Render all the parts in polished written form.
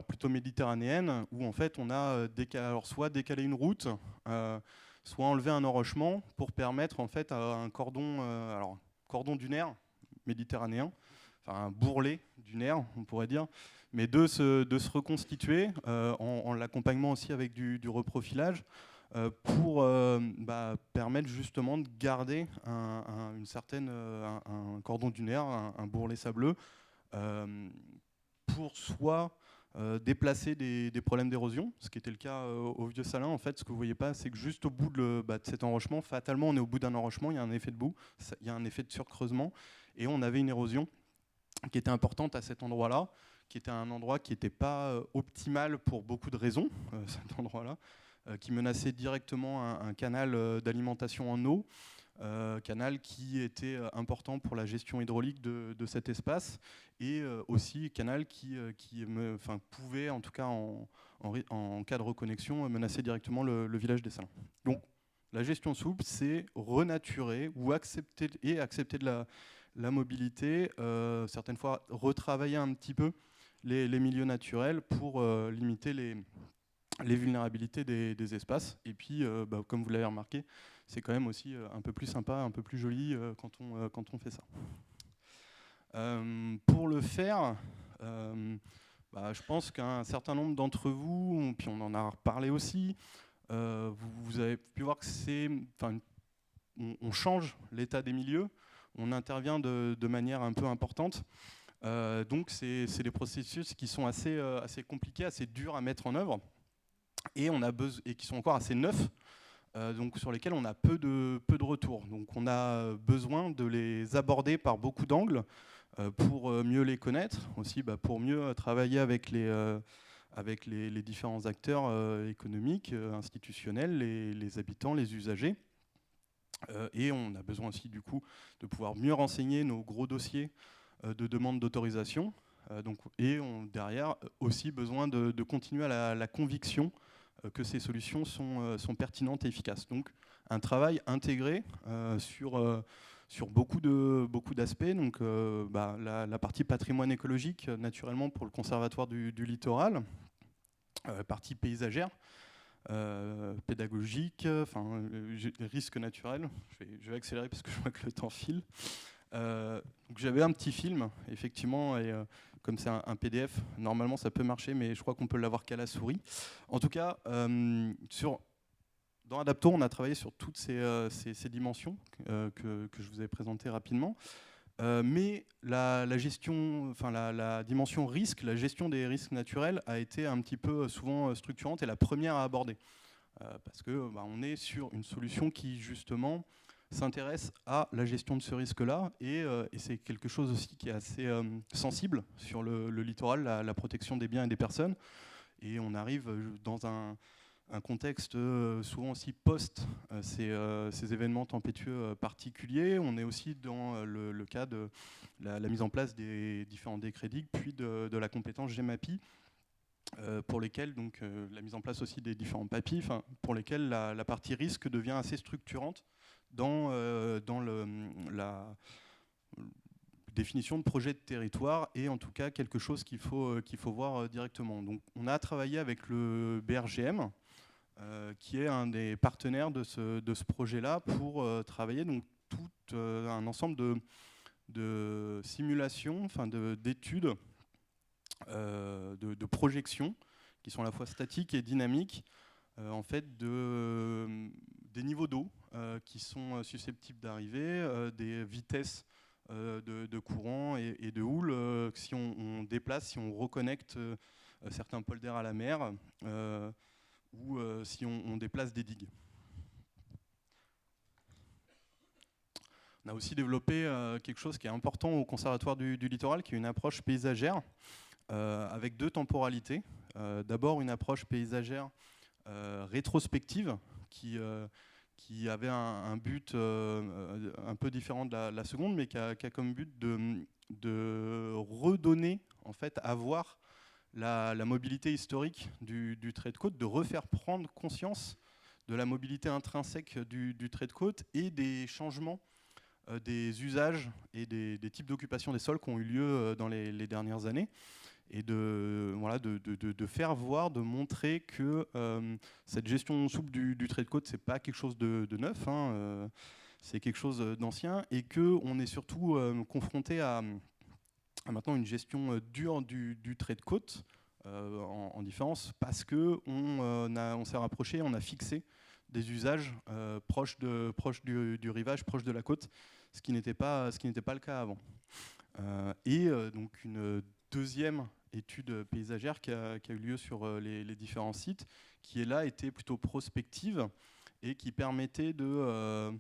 plutôt méditerranéenne, où en fait on a alors soit décalé une route, soit enlevé un enrochement pour permettre en fait à un cordon, alors cordon dunaire méditerranéen, enfin un bourrelet dunaire on pourrait dire, mais de se reconstituer en l'accompagnement aussi avec du reprofilage pour permettre justement de garder une certaine, un cordon dunaire, un bourrelet sableux, pour soit déplacer des problèmes d'érosion, ce qui était le cas au Vieux Salin. En fait, ce que vous ne voyez pas, c'est que juste au bout de cet enrochement, fatalement, on est au bout d'un enrochement, il y a un effet de boue, il y a un effet de surcreusement, et on avait une érosion qui était importante à cet endroit-là, qui était un endroit qui n'était pas optimal pour beaucoup de raisons, cet endroit-là, qui menaçait directement un canal d'alimentation en eau, canal qui était important pour la gestion hydraulique de cet espace, et aussi canal qui pouvait, en tout cas en cas de reconnexion, menacer directement le village des Salins. Donc la gestion souple, c'est renaturer ou accepter de la mobilité, certaines fois retravailler un petit peu les milieux naturels pour limiter les vulnérabilités des espaces. Et puis, comme vous l'avez remarqué, c'est quand même aussi un peu plus sympa, un peu plus joli quand on fait ça. Pour le faire, je pense qu'un certain nombre d'entre vous, puis on en a parlé aussi, vous avez pu voir que on change l'état des milieux, on intervient de manière un peu importante. Donc c'est des processus qui sont assez compliqués, assez durs à mettre en œuvre, et qui sont encore assez neufs, donc sur lesquels on a peu de retours. Donc on a besoin de les aborder par beaucoup d'angles pour mieux les connaître, aussi pour mieux travailler avec les différents acteurs économiques, institutionnels, les habitants, les usagers. Et on a besoin aussi du coup de pouvoir mieux renseigner nos gros dossiers de demande d'autorisation. Et derrière aussi besoin de continuer à la conviction que ces solutions sont pertinentes et efficaces. Donc un travail intégré sur beaucoup d'aspects. Donc la partie patrimoine écologique, naturellement pour le conservatoire du littoral, partie paysagère, pédagogique, risques naturels. Je vais accélérer parce que je vois que le temps file. Donc j'avais un petit film, effectivement, et comme c'est un PDF, normalement ça peut marcher, mais je crois qu'on peut l'avoir qu'à la souris. En tout cas, dans Adapto, on a travaillé sur toutes ces dimensions que je vous ai présentées rapidement. Mais la gestion, la dimension risque, la gestion des risques naturels a été un petit peu souvent structurante et la première à aborder. Parce que on est sur une solution qui justement s'intéresse à la gestion de ce risque-là, et c'est quelque chose aussi qui est assez sensible sur le littoral, la protection des biens et des personnes. Et on arrive dans un contexte souvent aussi post ces événements tempétueux particuliers. On est aussi dans le cas de la mise en place des différents décrets DIG, puis de la compétence GEMAPI, pour lesquels donc la mise en place aussi des différents PAPI, pour lesquels la partie risque devient assez structurante dans la définition de projet de territoire, et en tout cas quelque chose qu'il faut voir directement. Donc on a travaillé avec le BRGM, qui est un des partenaires de ce projet-là, pour travailler donc tout un ensemble de simulations, d'études, de projections qui sont à la fois statiques et dynamiques, en fait des niveaux d'eau qui sont susceptibles d'arriver, des vitesses de courant et de houle, si on déplace, si on reconnecte certains polders à la mer, ou si on déplace des digues. On a aussi développé quelque chose qui est important au Conservatoire du Littoral, qui est une approche paysagère avec deux temporalités. D'abord une approche paysagère rétrospective qui avait un but un peu différent de la seconde, mais qui a comme but de redonner, en fait, à voir la mobilité historique du trait de côte, de refaire prendre conscience de la mobilité intrinsèque du trait de côte et des changements des usages et des types d'occupation des sols qui ont eu lieu dans les dernières années. et voilà, de faire voir, de montrer que cette gestion souple du trait de côte, c'est pas quelque chose de neuf, hein, c'est quelque chose d'ancien, et qu'on est surtout confronté à maintenant une gestion dure du trait de côte, en différence, parce qu'on on s'est rapproché, on a fixé des usages proches du rivage, proches de la côte, ce qui n'était pas le cas avant. Donc une deuxième étude paysagère qui a eu lieu sur les différents sites, qui est là était plutôt prospective et qui permettait de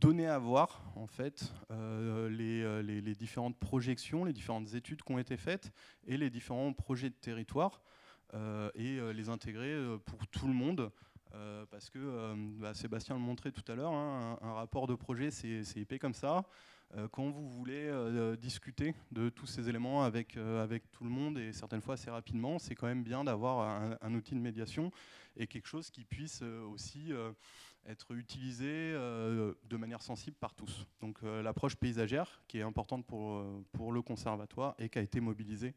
donner à voir en fait les différentes projections, les différentes études qui ont été faites et les différents projets de territoire et les intégrer pour tout le monde. Parce que Sébastien le montrait tout à l'heure, hein, un rapport de projet c'est épais comme ça. Quand vous voulez discuter de tous ces éléments avec tout le monde et certaines fois assez rapidement, c'est quand même bien d'avoir un outil de médiation et quelque chose qui puisse aussi être utilisé de manière sensible par tous. Donc l'approche paysagère qui est importante pour le conservatoire et qui a été mobilisée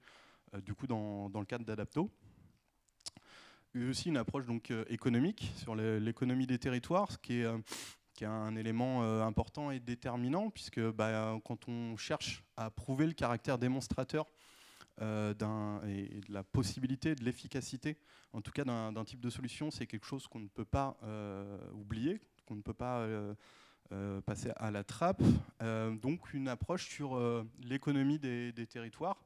du coup dans le cadre d'Adapto. Il y a aussi une approche donc, économique sur l'économie des territoires, ce qui est un élément important et déterminant, puisque quand on cherche à prouver le caractère démonstrateur et de la possibilité, de l'efficacité, en tout cas d'un type de solution, c'est quelque chose qu'on ne peut pas oublier, qu'on ne peut pas passer à la trappe. Donc une approche sur l'économie des territoires,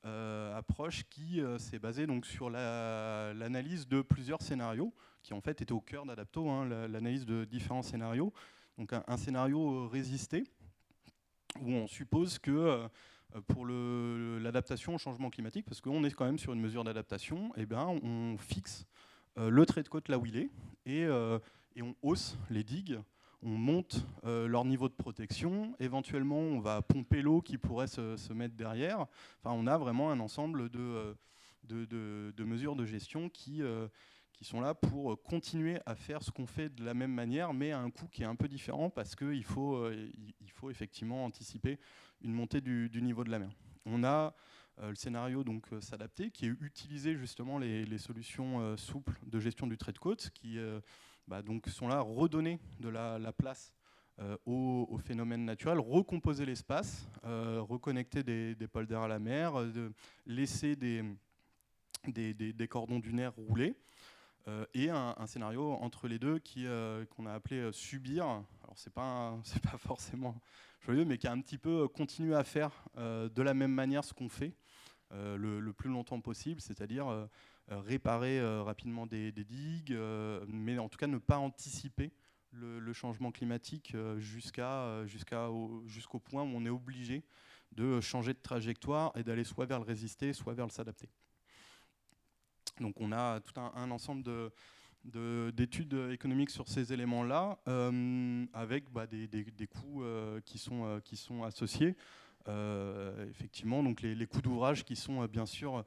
approche qui s'est basée donc sur l'analyse de plusieurs scénarios, qui en fait étaient au cœur d'Adapto, hein, l'analyse de différents scénarios. Donc un scénario résisté, où on suppose que pour l'adaptation au changement climatique, parce qu'on est quand même sur une mesure d'adaptation, eh ben, on fixe le trait de côte là où il est, et on hausse les digues, on monte leur niveau de protection, éventuellement on va pomper l'eau qui pourrait se mettre derrière. Enfin, on a vraiment un ensemble de mesures de gestion qui sont là pour continuer à faire ce qu'on fait de la même manière, mais à un coût qui est un peu différent, parce qu'il faut effectivement anticiper une montée du niveau de la mer. On a le scénario donc s'adapter, qui est utiliser justement les solutions souples de gestion du trait de côte, qui donc sont là redonner de la place aux phénomènes naturels, recomposer l'espace, reconnecter des polders à la mer, laisser des cordons dunaires rouler, et un scénario entre les deux qu'on a appelé subir. Alors c'est pas forcément joyeux, mais qui a un petit peu continué à faire de la même manière ce qu'on fait le plus longtemps possible, c'est-à-dire réparer rapidement des digues, mais en tout cas ne pas anticiper le changement climatique jusqu'au point où on est obligé de changer de trajectoire et d'aller soit vers le résister, soit vers le s'adapter. Donc on a tout un ensemble d'études économiques sur ces éléments-là, avec des coûts qui sont associés. Effectivement, donc les coûts d'ouvrage qui sont bien sûr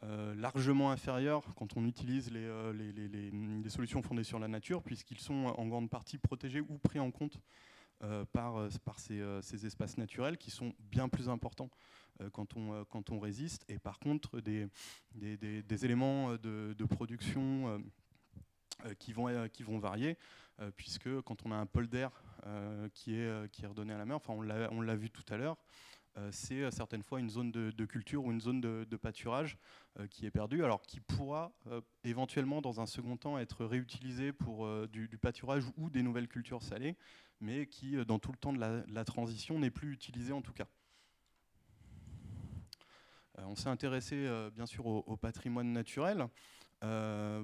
largement inférieurs quand on utilise les solutions fondées sur la nature, puisqu'ils sont en grande partie protégés ou pris en compte par ces espaces naturels qui sont bien plus importants quand on résiste. Et par contre, des éléments de production qui vont varier, puisque quand on a un polder qui est redonné à la mer, enfin on l'a vu tout à l'heure, c'est certaines fois une zone de culture ou une zone de pâturage qui est perdue, alors qui pourra éventuellement dans un second temps être réutilisée pour du pâturage ou des nouvelles cultures salées, mais qui dans tout le temps de la transition n'est plus utilisée en tout cas. On s'est intéressé bien sûr au patrimoine naturel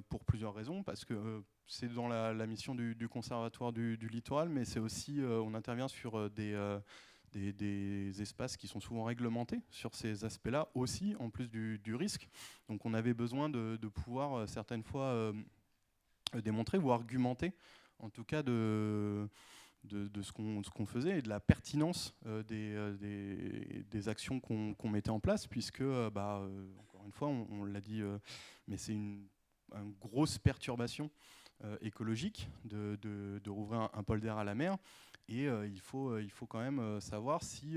pour plusieurs raisons, parce que c'est dans la mission du Conservatoire du Littoral, mais c'est aussi, on intervient sur des espaces qui sont souvent réglementés sur ces aspects-là aussi, en plus du risque. Donc on avait besoin de pouvoir certaines fois démontrer ou argumenter, en tout cas de ce qu'on faisait et de la pertinence des actions qu'on mettait en place, puisque, encore une fois, on l'a dit, mais c'est une grosse perturbation écologique de rouvrir un polder à la mer. Et il faut quand même savoir si,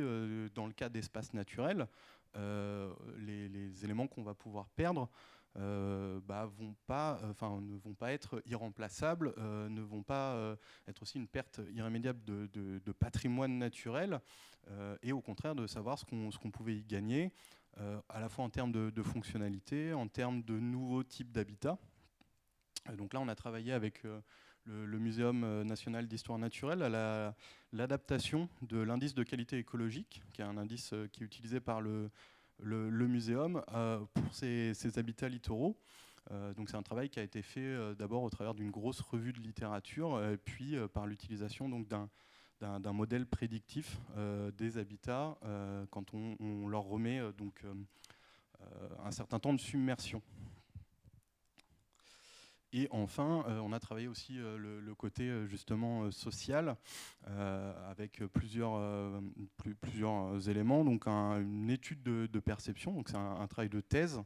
dans le cas d'espaces naturels, les éléments qu'on va pouvoir perdre ne vont pas être irremplaçables, ne vont pas être aussi une perte irrémédiable de patrimoine naturel, et au contraire de savoir ce qu'on pouvait y gagner, à la fois en termes de fonctionnalité, en termes de nouveaux types d'habitats. Donc là, on a travaillé avec le Muséum national d'histoire naturelle à l'adaptation de l'indice de qualité écologique, qui est un indice qui est utilisé par le muséum pour ces habitats littoraux. Donc c'est un travail qui a été fait d'abord au travers d'une grosse revue de littérature, puis par l'utilisation d'un modèle prédictif des habitats quand on leur remet un certain temps de submersion. Et enfin, on a travaillé aussi le côté justement social avec plusieurs éléments. Donc une étude de perception, donc c'est un travail de thèse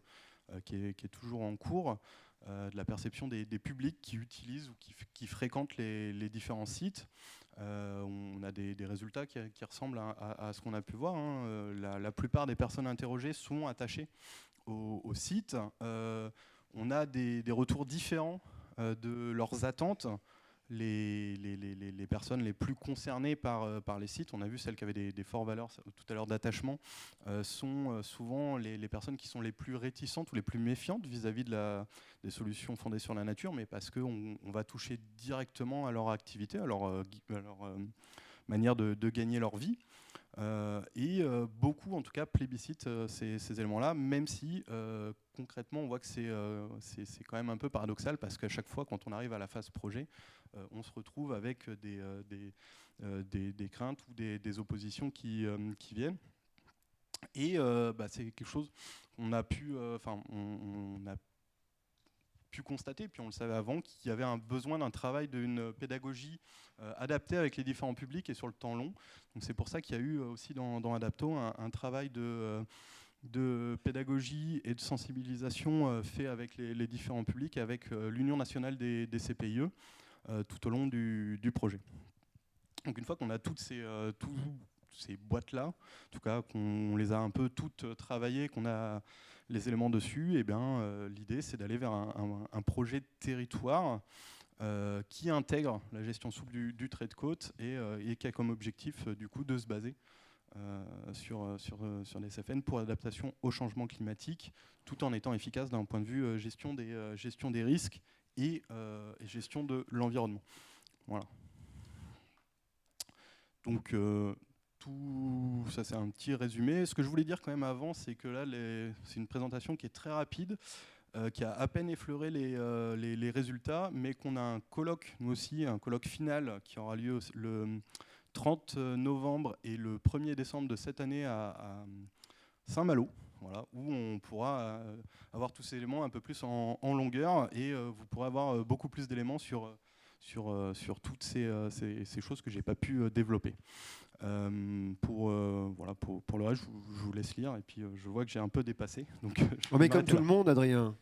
qui est toujours en cours, de la perception des publics qui utilisent ou qui fréquentent les différents sites. On a des résultats qui ressemblent à ce qu'on a pu voir, hein. La plupart des personnes interrogées sont attachées au site. On a des retours différents de leurs attentes. Les personnes les plus concernées par les sites, on a vu celles qui avaient des fortes valeurs tout à l'heure d'attachement, sont souvent les personnes qui sont les plus réticentes ou les plus méfiantes vis-à-vis des solutions fondées sur la nature, mais parce qu'on va toucher directement à leur activité, à leur manière de gagner leur vie. Et beaucoup, en tout cas, plébiscitent ces éléments-là, même si concrètement, on voit que c'est quand même un peu paradoxal, parce qu'à chaque fois, quand on arrive à la phase projet, on se retrouve avec des craintes ou des oppositions qui viennent. Et c'est quelque chose qu'on a pu, on a pu constater, puis on le savait avant, qu'il y avait un besoin d'un travail d'une pédagogie adaptée avec les différents publics et sur le temps long. Donc c'est pour ça qu'il y a eu aussi dans Adapto un travail de pédagogie et de sensibilisation fait avec les différents publics, avec l'Union nationale des CPIE tout au long du projet. Donc une fois qu'on a toutes ces boîtes-là, en tout cas qu'on les a un peu toutes travaillées, qu'on a les éléments dessus, et l'idée c'est d'aller vers un projet de territoire qui intègre la gestion souple du trait de côte et qui a comme objectif du coup de se baser sur des SFN pour l'adaptation au changement climatique, tout en étant efficace d'un point de vue gestion des risques et gestion de l'environnement. Voilà. Donc tout ça, c'est un petit résumé. Ce que je voulais dire quand même avant, c'est que là, c'est une présentation qui est très rapide, qui a à peine effleuré les résultats, mais qu'on a un colloque, nous aussi, un colloque final qui aura lieu le 30 novembre et le 1er décembre de cette année à Saint-Malo, voilà, où on pourra avoir tous ces éléments un peu plus en longueur, et vous pourrez avoir beaucoup plus d'éléments sur toutes ces choses que je n'ai pas pu développer. Pour le reste, je vous laisse lire, et puis je vois que j'ai un peu dépassé. Donc, mais comme tout le monde, Adrien.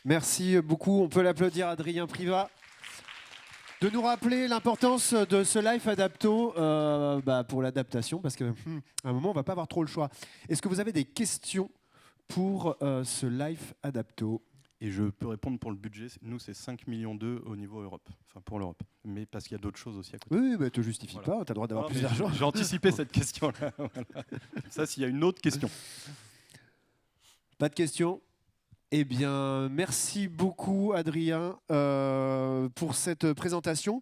Merci beaucoup. On peut l'applaudir, Adrien Privat, de nous rappeler l'importance de ce live Adapto pour l'adaptation, parce qu'à un moment, on ne va pas avoir trop le choix. Est-ce que vous avez des questions pour ce live Adapto ? Et je peux répondre pour le budget. Nous, c'est 5,2 millions au niveau Europe, enfin pour l'Europe. Mais parce qu'il y a d'autres choses aussi à côté. Oui, mais te justifie pas, tu as le droit d'avoir plus d'argent. J'ai anticipé cette question-là. Voilà. Ça, s'il y a une autre question. Pas de questions ? Eh bien, merci beaucoup, Adrien, pour cette présentation.